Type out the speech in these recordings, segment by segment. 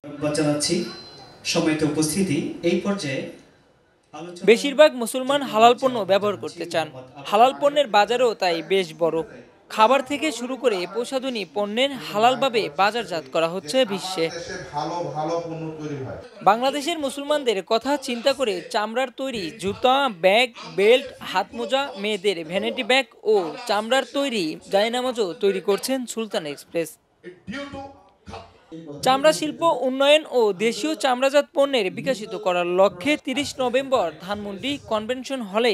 জানাচ্ছি সম্মানিত উপস্থিতি। এই পর্যায়ে বেশিরভাগ মুসলমান হালাল পণ্য ব্যবহার করতে চান। হালাল পণ্যের বাজারও তাই বেশ বড়। খাবার থেকে শুরু করে প্রসাধনী পণ্যের হালালভাবে বাজারজাত করা হচ্ছে বিশ্বে। বাংলাদেশের মুসলমানদের কথা চিন্তা করে চামড়ার তৈরি জুতা, ব্যাগ, বেল্ট, হাতমোজা, মেয়েদের ভ্যানিটি ব্যাগ ও চামড়ার তৈরি জায়নামাজও তৈরি করছেন সুলতান এক্সপ্রেস। চামড়া শিল্প উন্নয়ন ও দেশীয় চামড়াজাত পণ্যের বিকশিত করার লক্ষ্যে ৩০ নভেম্বর ধানমন্ডি কনভেনশন হলে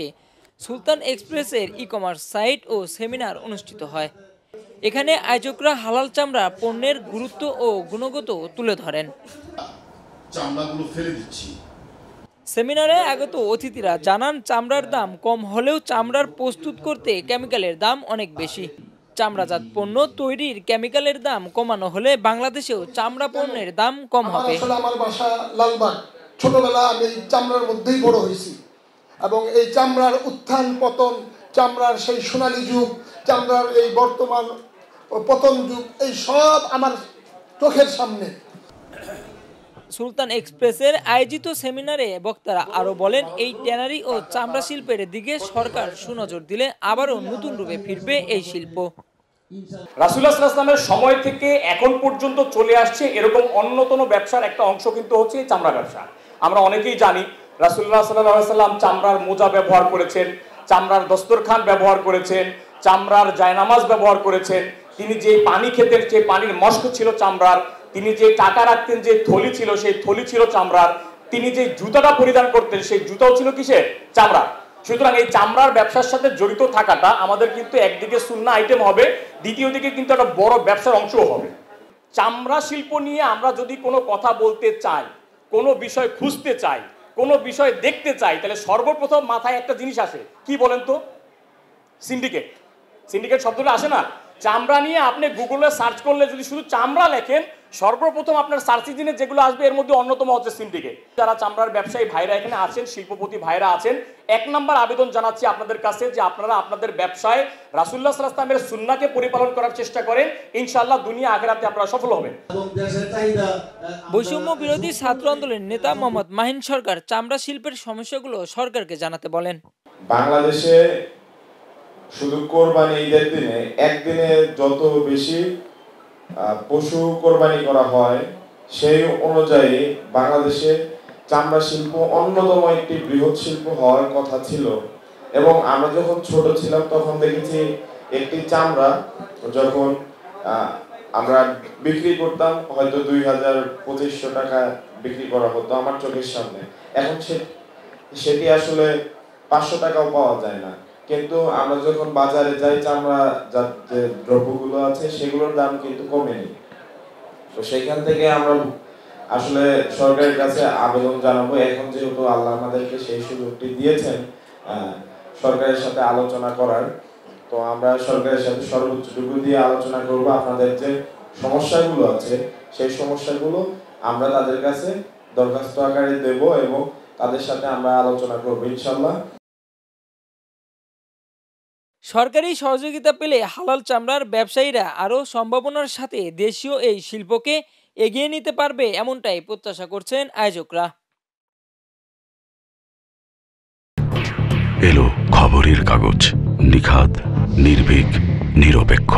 সুলতান এক্সপ্রেসের ই-কমার্স সাইট ও সেমিনার অনুষ্ঠিত হয়। এখানে আয়োজকরা হালাল চামড়া পণ্যের গুরুত্ব ও গুণগত তুলে ধরেন। সেমিনারে আগত অতিথিরা জানান, চামড়ার দাম কম হলেও চামড়ার প্রস্তুত করতে কেমিক্যালের দাম অনেক বেশি। চামড়াজাত পণ্য তৈরির কেমিক্যালের দাম কমানো হলে বাংলাদেশেও চামড়া পণ্যের দাম কম হবে। আমার বাসা লালবাগ। ছোটবেলা আমি চামড়ার মধ্যেই বড় হয়েছি এবং এই চামড়ার উত্থান পতন, চামড়ার সেই সোনালী যুগ, চামড়ার এই বর্তমান পতন যুগ, এই সব আমার চোখের সামনে। সুলতান এক্সপ্রেসের আয়োজিত সেমিনারে বক্তারা আরো বলেন, এই ট্যানারি ও চামড়া শিল্পের দিকে সরকার সুনজর দিলে আবারও নতুন রূপে ফিরবে এই শিল্প। রাসূলুল্লাহ সাল্লাল্লাহু আলাইহি ওয়াসাল্লামের সময় থেকে এখন পর্যন্ত চলে আসছে এরকম অন্যতম ব্যবসার একটা অংশ কিন্তু হচ্ছে চামড়া ব্যবসা। আমরা অনেকেই জানি রাসূলুল্লাহ সাল্লাল্লাহু আলাইহি ওয়াসাল্লাম চামড়ার মোজা ব্যবহার করেছেন, চামড়ার দস্তরখান ব্যবহার করেছেন, চামড়ার জায়নামাজ ব্যবহার করেছেন। তিনি যে পানি খেতেন, যে পানির মস্ক ছিল চামড়ার। তিনি যে টাকা রাখতেন, যে থলি ছিল, সেই থলি ছিল চামড়ার। তিনি যে জুতাটা পরিধান করতেন, সেই জুতাও ছিল কিসের? চামড়া। সুতরাং এই চামড়ার ব্যবসার সাথে জড়িত থাকাটা আমাদের কিন্তু একদিকে সুন্নাহ আইটেম হবে, দ্বিতীয় দিকে কিন্তু একটা বড় ব্যবসার অংশও হবে। চামড়া শিল্প নিয়ে আমরা যদি কোনো কথা বলতে চাই, কোনো বিষয় খুঁজতে চাই, কোনো বিষয় দেখতে চাই, তাহলে সর্বপ্রথম মাথায় একটা জিনিস আসে, কি বলেন তো? সিন্ডিকেট। সিন্ডিকেট শব্দটা আসে না? চামড়া নিয়ে আপনি গুগলে সার্চ করলে যদি শুধু চামড়া লেখেন, সর্বপ্রথম আপনার সার্চ ইঞ্জিনে যেগুলো আসবে এর মধ্যে অন্যতম হচ্ছে সিন্ডিকেট। যারা চামড়ার ব্যবসায়ী ভাইরা এখানে আছেন, শিল্পপতি ভাইরা আছেন, ১ নম্বর আবেদন জানাচ্ছি আপনাদের কাছে যে আপনারা আপনাদের ব্যবসায় রাসূলুল্লাহ সাল্লাল্লাহু আলাইহি ওয়াসাল্লামের সুন্নাহকে পরিপালন করার চেষ্টা করেন। ইনশাআল্লাহ দুনিয়া আখিরাতে আপনারা সফল হবেন। বৈষম্য বিরোধী ছাত্র আন্দোলনের নেতা মোহাম্মদ মাহিন সরকার চামড়া শিল্পের সমস্যাগুলো সরকারকে জানাতে বলেন। বাংলাদেশে শুধু কোরবানি ঈদের দিনে একদিনে যত বেশি পশু কোরবানি করা হয়, সেই অনুযায়ী বাংলাদেশে চামড়া শিল্প অন্যতম একটি বৃহৎ শিল্প হওয়ার কথা ছিল। এবং আমরা যখন ছোট ছিলাম তখন দেখেছি একটি চামড়া যখন আমরা বিক্রি করতাম হয়তো ২,০০০-২৫০০ টাকা বিক্রি করা হতো আমার চোখের সামনে। এখন সেটি আসলে ৫০০ টাকাও পাওয়া যায় না। কিন্তু আমরা যখন বাজারে যাই, চামড়া যে দ্রব্যগুলো আছে সেগুলোর দাম কিন্তু কমেনি। তো সেইখান থেকে আমরা আসলে সরকারের কাছে আবেদন জানাবো, এখন যেহেতু আল্লাহ আমাদেরকে সেই সুযোগটি দিয়েছেন সরকারের সাথে আলোচনা করার, তো আমরা সরকারের সাথে সর্বোচ্চটুকু দিয়ে আলোচনা করব। আপনাদের যে সমস্যাগুলো আছে সেই সমস্যাগুলো আমরা তাদের কাছে দরখাস্ত আকারে দেব এবং তাদের সাথে আমরা আলোচনা করব ইনশাআল্লাহ। সরকারি সহযোগিতা পেলে হালাল চামড়ার ব্যবসায়ীরা আরও সম্ভাবনার সাথে দেশীয় এই শিল্পকে এগিয়ে নিতে পারবে, এমনটাই প্রত্যাশা করছেন আয়োজকরা। এলো খবরের কাগজ, নিখাত, নির্ভীক, নিরপেক্ষ।